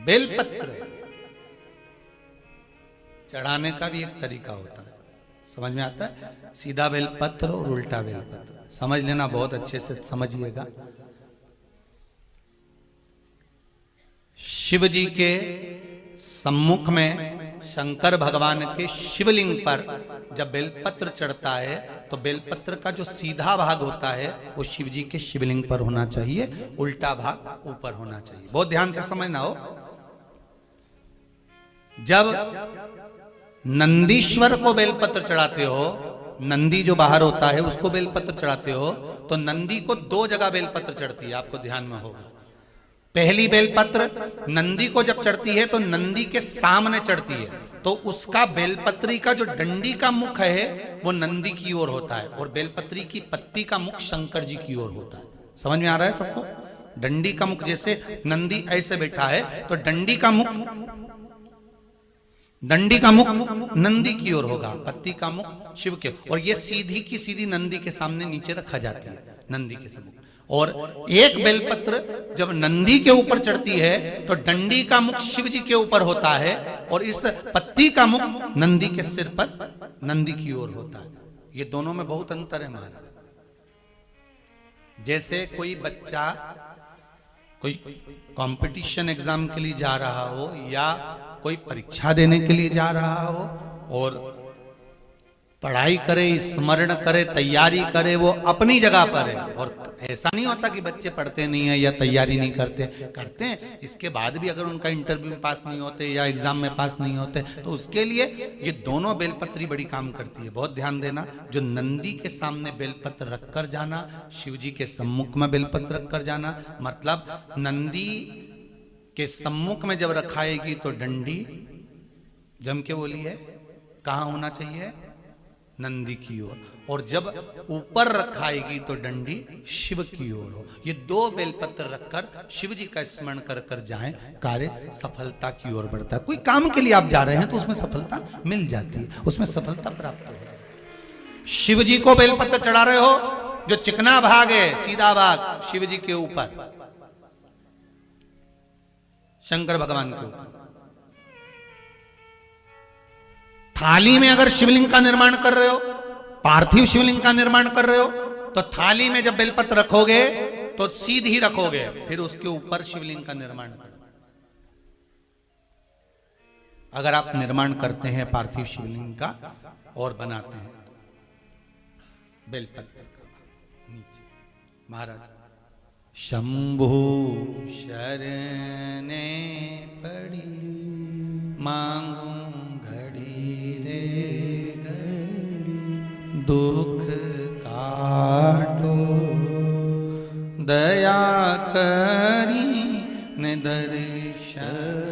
बेलपत्र चढ़ाने का भी एक तरीका होता है, समझ में आता है? सीधा बेलपत्र और उल्टा बेलपत्र समझ लेना, बहुत अच्छे से समझिएगा। शिव जी के सम्मुख में शंकर भगवान के शिवलिंग पर जब बेलपत्र चढ़ता है तो बेलपत्र का जो सीधा भाग होता है वो शिव जी के शिवलिंग पर होना चाहिए, उल्टा भाग ऊपर होना चाहिए। बहुत ध्यान से समझना हो। जब नंदीश्वर को बेलपत्र चढ़ाते हो, नंदी जो बाहर होता है उसको बेलपत्र चढ़ाते हो, तो नंदी को दो जगह बेलपत्र चढ़ती है, आपको ध्यान में होगा। पहली बेलपत्र नंदी को जब चढ़ती है तो नंदी के सामने चढ़ती है, तो उसका बेलपत्री का जो डंडी का मुख है वो नंदी की ओर होता है और बेलपत्री की पत्ती का मुख शंकर जी की ओर होता है। समझ में आ रहा है सबको? डंडी का मुख, जैसे नंदी ऐसे बैठा है तो डंडी का मुख नंदी की ओर होगा, पत्ती का मुख शिव के, और ये सीधी की सीधी नंदी के सामने नीचे रखा जाती है, नंदी के सम्मुख। और एक बेलपत्र जब नंदी के ऊपर चढ़ती है तो डंडी का मुख शिव जी के ऊपर होता है और इस पत्ती का मुख नंदी के सिर पर नंदी की ओर होता है। ये दोनों में बहुत अंतर है महाराज। जैसे कोई बच्चा कोई कंपटीशन एग्जाम के लिए जा रहा हो या कोई परीक्षा देने के लिए जा रहा हो और पढ़ाई करे, स्मरण करे, तैयारी करे, वो अपनी जगह पर है। और ऐसा नहीं होता कि बच्चे पढ़ते नहीं है या तैयारी नहीं करते हैं। इसके बाद भी अगर उनका इंटरव्यू में पास नहीं होते या एग्जाम में पास नहीं होते तो उसके लिए ये दोनों बेलपत्री बड़ी काम करती है। बहुत ध्यान देना, जो नंदी के सामने बेलपत्र रखकर जाना, शिव जी के सम्मुख में बेलपत्र रखकर जाना, मतलब नंदी के सम्मुख में जब रखाएगी तो डंडी जम के बोली है कहाँ होना चाहिए? नंदी की ओर। और जब ऊपर रखाएगी तो डंडी शिव की ओर हो। ये दो बेलपत्र रखकर शिव जी का स्मरण कर कर जाएं, कार्य सफलता की ओर बढ़ता है। कोई काम के लिए आप जा रहे हैं तो उसमें सफलता मिल जाती है, उसमें सफलता प्राप्त हो। शिव जी को बेलपत्र चढ़ा रहे हो, जो चिकना भाग है, सीधा भाग शिव जी के ऊपर, शंकर भगवान के ऊपर। थाली में अगर शिवलिंग का निर्माण कर रहे हो, पार्थिव शिवलिंग का निर्माण कर रहे हो, तो थाली में जब बेलपत्र रखोगे तो सीधी रखोगे, फिर उसके ऊपर शिवलिंग का निर्माण करो। अगर आप निर्माण करते हैं पार्थिव शिवलिंग का और बनाते हैं बेलपत्र का नीचे, महाराज शंभु शरणे पड़ी मांगू घड़ी रे घड़ी, दुख काटो दया करी ने दर्शन